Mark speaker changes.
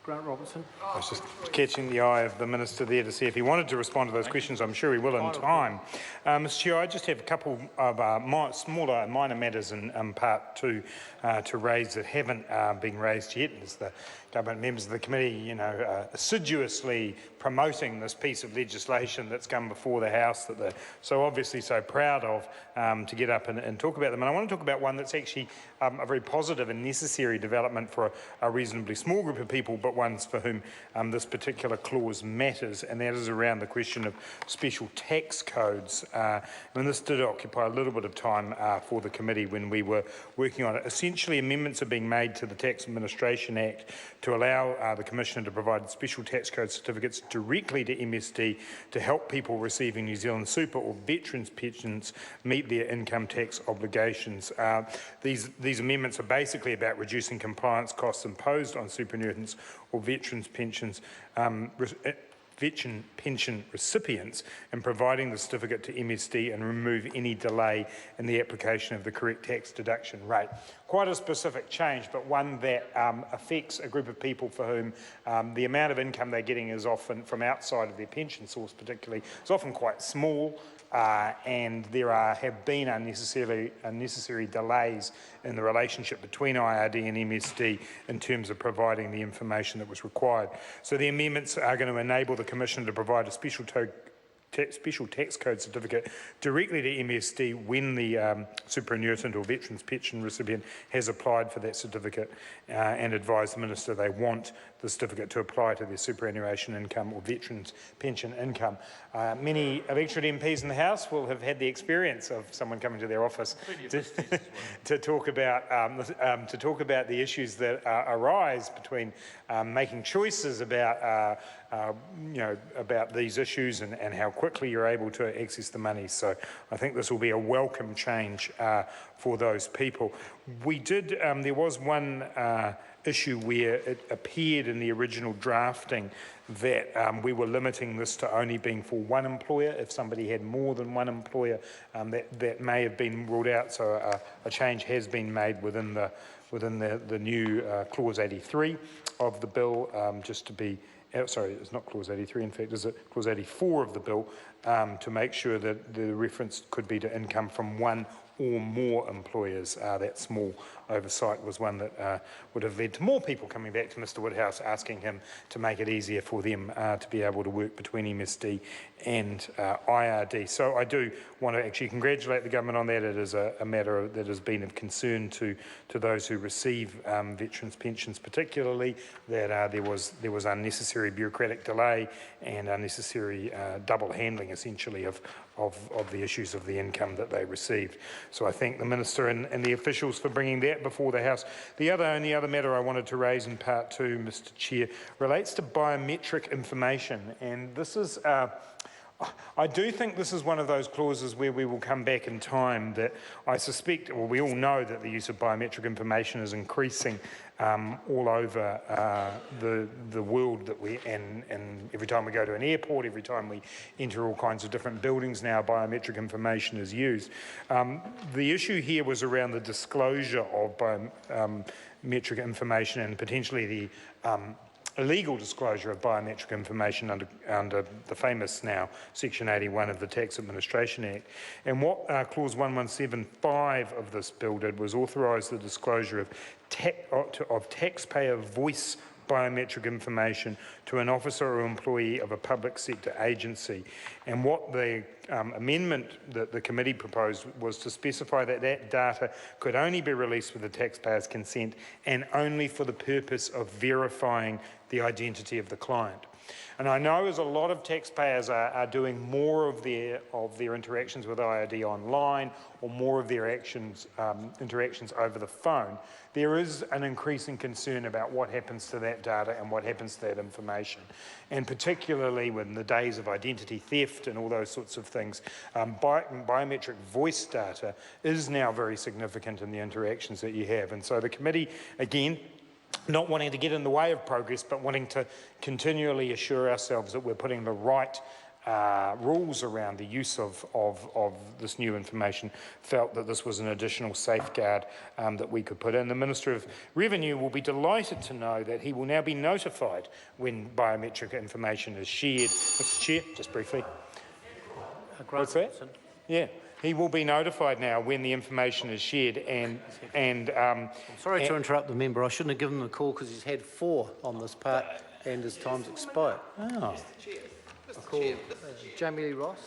Speaker 1: Grant Robertson.
Speaker 2: I was just catching the eye of the Minister there to see if he wanted to respond to those questions. I'm sure he will in time. Mr Chair, I just have a couple of smaller minor matters in part two to raise that haven't been raised yet. As the government members of the committee, assiduously promoting this piece of legislation that's come before the House that they're so obviously so proud of, to get up and talk about them. And I want to talk about one that's actually a very positive and necessary development for a reasonably small group of people, but ones for whom this particular clause matters, and that is around the question of special tax codes. And this did occupy a little bit of time for the committee when we were working on it. Essentially, amendments are being made to the Tax Administration Act to allow the Commissioner to provide special tax code certificates directly to MSD to help people receiving New Zealand super or veterans pensions meet their income tax obligations. These amendments are basically about reducing compliance costs imposed on superannuitants or veterans pensions veteran pension recipients and providing the certificate to MSD and remove any delay in the application of the correct tax deduction rate. Quite a specific change, but one that affects a group of people for whom the amount of income they're getting is often from outside of their pension source particularly, is often quite small. And there have been unnecessary delays in the relationship between IRD and MSD in terms of providing the information that was required. So the amendments are going to enable the Commission to provide a special tax code certificate directly to MSD when the superannuitant or veterans pension recipient has applied for that certificate and advise the Minister they want the certificate to apply to their superannuation income or veterans pension income. Many elected MPs in the House will have had the experience of someone coming to their office to talk about the issues that arise between making choices about about these issues and how quickly you're able to access the money. So I think this will be a welcome change for those people. There was one issue where it appeared in the original drafting that we were limiting this to only being for one employer. If somebody had more than one employer, that may have been ruled out. So a change has been made within the new clause 83 of the bill, just to be. Sorry, it's not clause 83, in fact, is it clause 84 of the bill, to make sure that the reference could be to income from one or more employers. That small oversight was one that would have led to more people coming back to Mr Woodhouse asking him to make it easier for them to be able to work between MSD and IRD. So I do want to actually congratulate the government on that. It is a matter that has been of concern to those who receive veterans pensions, particularly that there was unnecessary bureaucratic delay and unnecessary double handling, essentially, of the issues of the income that they received. So I thank the Minister and the officials for bringing that before the House. The only other matter I wanted to raise in part two, Mr Chair, relates to biometric information. And this is, I do think this is one of those clauses where we will come back in time that I suspect, well, we all know that the use of biometric information is increasing all over the world and every time we go to an airport, every time we enter all kinds of different buildings now, biometric information is used. The issue here was around the disclosure of biometric information and potentially the illegal disclosure of biometric information under the famous now Section 81 of the Tax Administration Act. And what Clause 1175 of this bill did was authorise the disclosure of taxpayer voice biometric information to an officer or employee of a public sector agency. And what the amendment that the committee proposed was to specify that that data could only be released with the taxpayer's consent and only for the purpose of verifying the identity of the client. And I know as a lot of taxpayers are doing more of their interactions with IRD online or more of their interactions over the phone, there is an increasing concern about what happens to that data and what happens to that information. And particularly in the days of identity theft and all those sorts of things, biometric voice data is now very significant in the interactions that you have. And so the committee, again, not wanting to get in the way of progress, but wanting to continually assure ourselves that we're putting the right rules around the use of this new information, felt that this was an additional safeguard that we could put in. The Minister of Revenue will be delighted to know that he will now be notified when biometric information is shared. Mr. Chair, just briefly. What's that? Yeah. He will be notified now when the information is shared and
Speaker 1: I'm sorry to interrupt the member. I shouldn't have given him a call because he's had 4 on this part and his time's expired. Oh. I call Jamie Lee Ross.